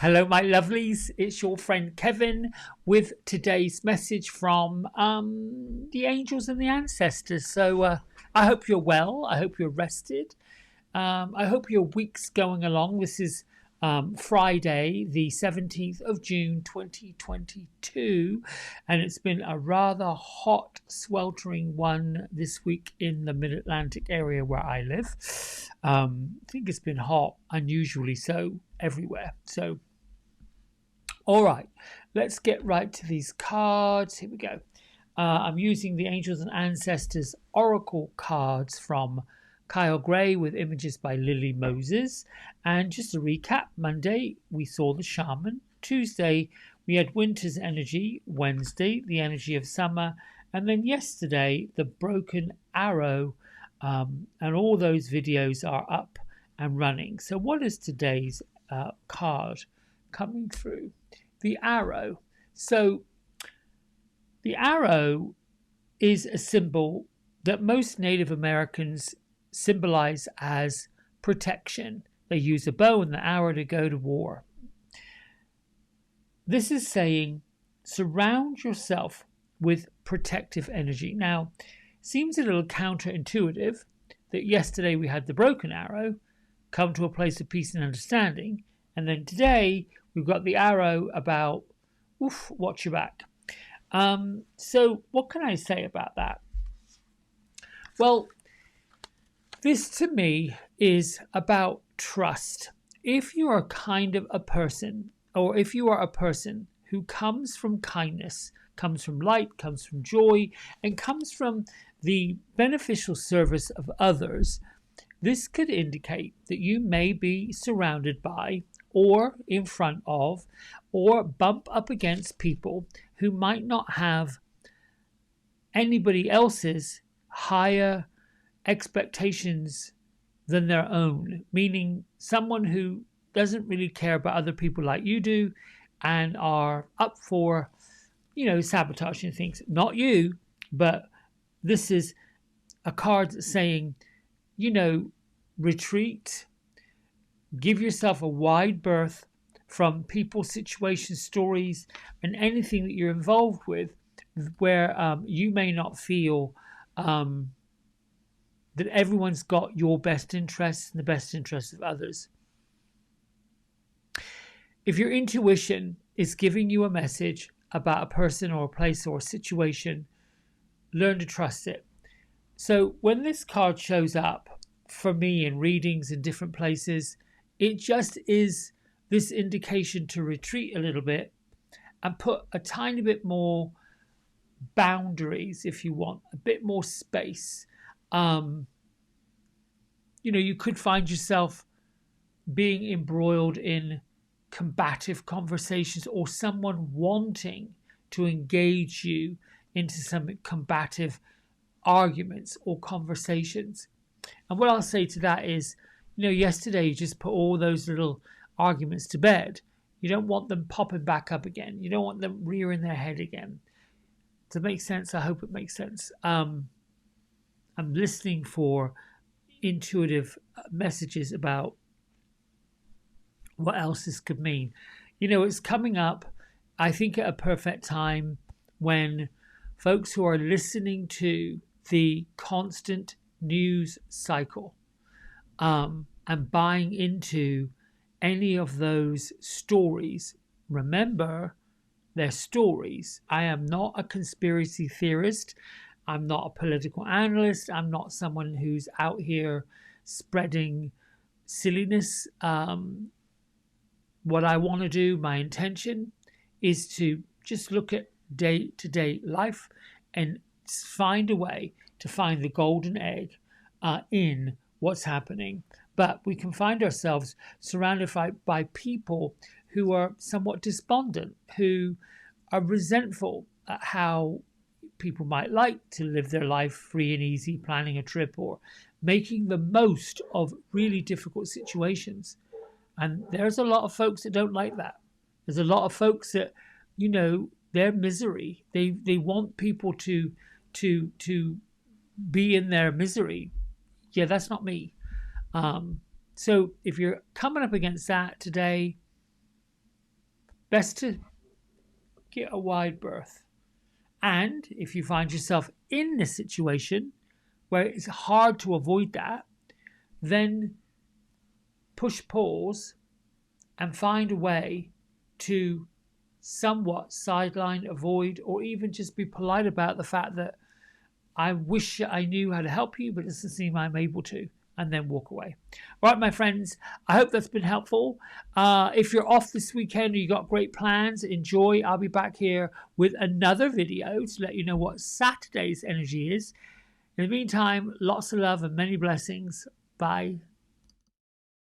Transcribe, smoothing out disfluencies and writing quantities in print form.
Hello, my lovelies. It's your friend Kevin with today's message from the angels and the ancestors. I hope you're well. I hope you're rested. I hope your week's going along. This is Friday, the 17th of June, 2022, and it's been a rather hot, sweltering one this week in the Mid Atlantic area where I live. I think it's been hot, unusually so, everywhere. So, all right, let's get right to these cards. Here we go. I'm using the Angels and Ancestors Oracle cards from Kyle Gray with images by Lily Moses. And just to recap, Monday we saw the shaman. Tuesday we had winter's energy. Wednesday the energy of summer. And then yesterday the broken arrow. And all those videos are up and running. So what is today's card coming through? The arrow. So the arrow is a symbol that most Native Americans symbolize as protection. They use a bow and the arrow to go to war. This is saying surround yourself with protective energy. Now, seems a little counterintuitive that yesterday we had the broken arrow, come to a place of peace and understanding, and then today we've got the arrow about, watch your back. So what can I say about that? Well, this to me is about trust. If you are kind of a person, or if you are a person who comes from kindness, comes from light, comes from joy, and comes from the beneficial service of others, this could indicate that you may be surrounded by, or in front of, or bump up against people who might not have anybody else's higher expectations than their own, meaning someone who doesn't really care about other people like you do and are up for, sabotaging things. Not you, but this is a card saying, retreat, give yourself a wide berth from people, situations, stories, and anything that you're involved with where you may not feel that everyone's got your best interests and the best interests of others. If your intuition is giving you a message about a person or a place or a situation, learn to trust it. So when this card shows up for me in readings in different places, it just is this indication to retreat a little bit and put a tiny bit more boundaries, if you want, a bit more space. You could find yourself being embroiled in combative conversations or someone wanting to engage you into some combative arguments or conversations. And what I'll say to that is, yesterday you just put all those little arguments to bed. You don't want them popping back up again. You don't want them rearing their head again. Does it make sense? I hope it makes sense. I'm listening for intuitive messages about what else this could mean. It's coming up, I think, at a perfect time when folks who are listening to the constant news cycle and buying into any of those stories, remember, they're stories. I am not a conspiracy theorist. I'm not a political analyst. I'm not someone who's out here spreading silliness. What I want to do, my intention, is to just look at day-to-day life and find a way to find the golden egg in what's happening. But we can find ourselves surrounded by people who are somewhat despondent, who are resentful at how people might like to live their life free and easy, planning a trip or making the most of really difficult situations. And there's a lot of folks that don't like that. There's a lot of folks that, their misery. They want people to be in their misery. Yeah, that's not me. So if you're coming up against that today, best to get a wide berth. And if you find yourself in this situation where it's hard to avoid that, then push pause and find a way to somewhat sideline, avoid, or even just be polite about the fact that I wish I knew how to help you, but it doesn't seem I'm able to, and then walk away. Right, my friends, I hope that's been helpful. If you're off this weekend or you got great plans, enjoy. I'll be back here with another video to let you know what Saturday's energy is. In the meantime, lots of love and many blessings. Bye.